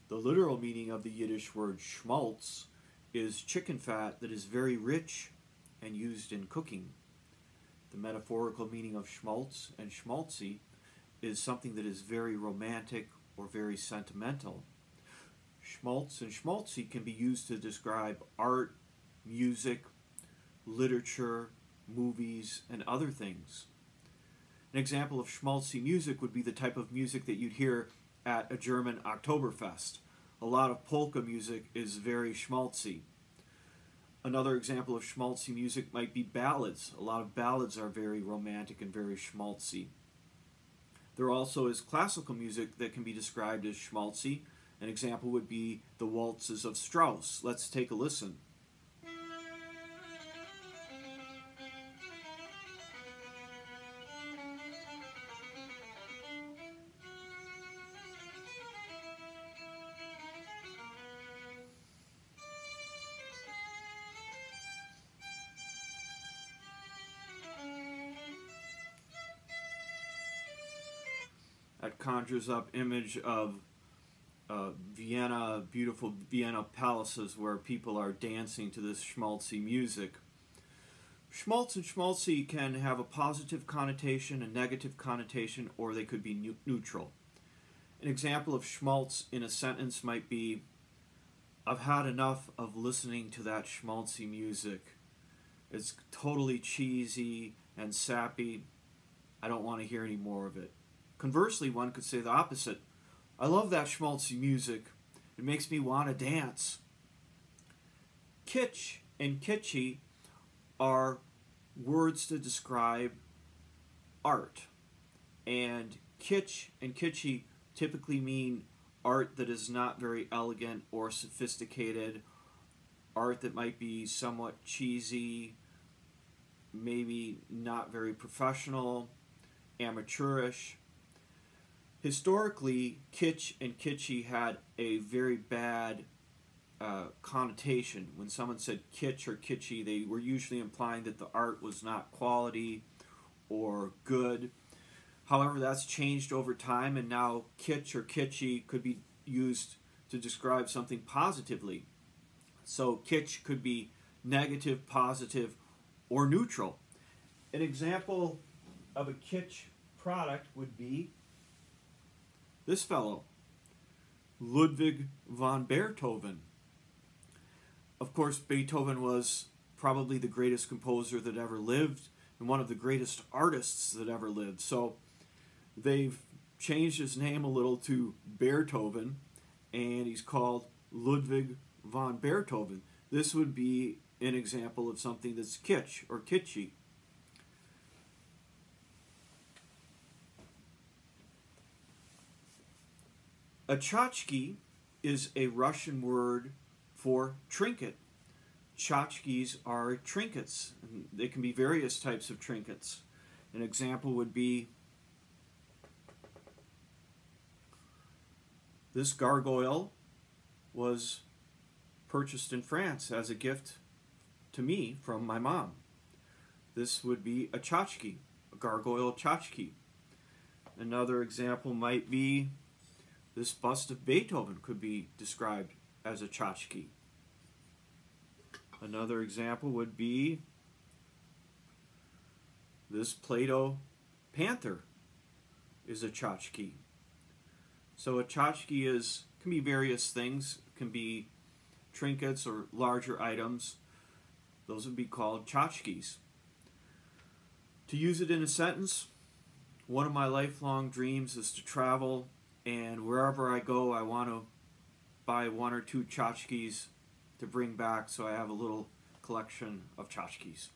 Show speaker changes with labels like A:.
A: The literal meaning of the Yiddish word schmaltz is chicken fat that is very rich and used in cooking. The metaphorical meaning of schmaltz and schmaltzy is something that is very romantic or very sentimental. Schmaltz and schmaltzy can be used to describe art, music, literature, movies, and other things. An example of schmaltzy music would be the type of music that you'd hear at a German Oktoberfest. A lot of polka music is very schmaltzy. Another example of schmaltzy music might be ballads. A lot of ballads are very romantic and very schmaltzy. There also is classical music that can be described as schmaltzy. An example would be the waltzes of Strauss. Let's take a listen. That conjures up image of Vienna, beautiful Vienna palaces where people are dancing to this schmaltzy music. Schmaltz and schmaltzy can have a positive connotation, a negative connotation, or they could be neutral. An example of schmaltz in a sentence might be, I've had enough of listening to that schmaltzy music. It's totally cheesy and sappy. I don't want to hear any more of it. Conversely, one could say the opposite. I love that schmaltzy music. It makes me want to dance. Kitsch and kitschy are words to describe art. And kitsch and kitschy typically mean art that is not very elegant or sophisticated, art that might be somewhat cheesy, maybe not very professional, amateurish. Historically, kitsch and kitschy had a very bad connotation. When someone said kitsch or kitschy, they were usually implying that the art was not quality or good. However, that's changed over time, and now kitsch or kitschy could be used to describe something positively. So kitsch could be negative, positive, or neutral. An example of a kitsch product would be this fellow, Ludwig van Beethoven. Of course, Beethoven was probably the greatest composer that ever lived and one of the greatest artists that ever lived. So they've changed his name a little to Beethoven, and he's called Ludwig van Beethoven. This would be an example of something that's kitsch or kitschy. A tchotchke is a Russian word for trinket. Tchotchkes are trinkets. They can be various types of trinkets. An example would be this gargoyle was purchased in France as a gift to me from my mom. This would be a tchotchke, a gargoyle tchotchke. Another example might be this bust of Beethoven could be described as a tchotchke. Another example would be this Play-Doh panther is a tchotchke. So a tchotchke can be various things. It can be trinkets or larger items. Those would be called tchotchkes. To use it in a sentence, one of my lifelong dreams is to travel, and wherever I go, I want to buy 1 or 2 tchotchkes to bring back so I have a little collection of tchotchkes.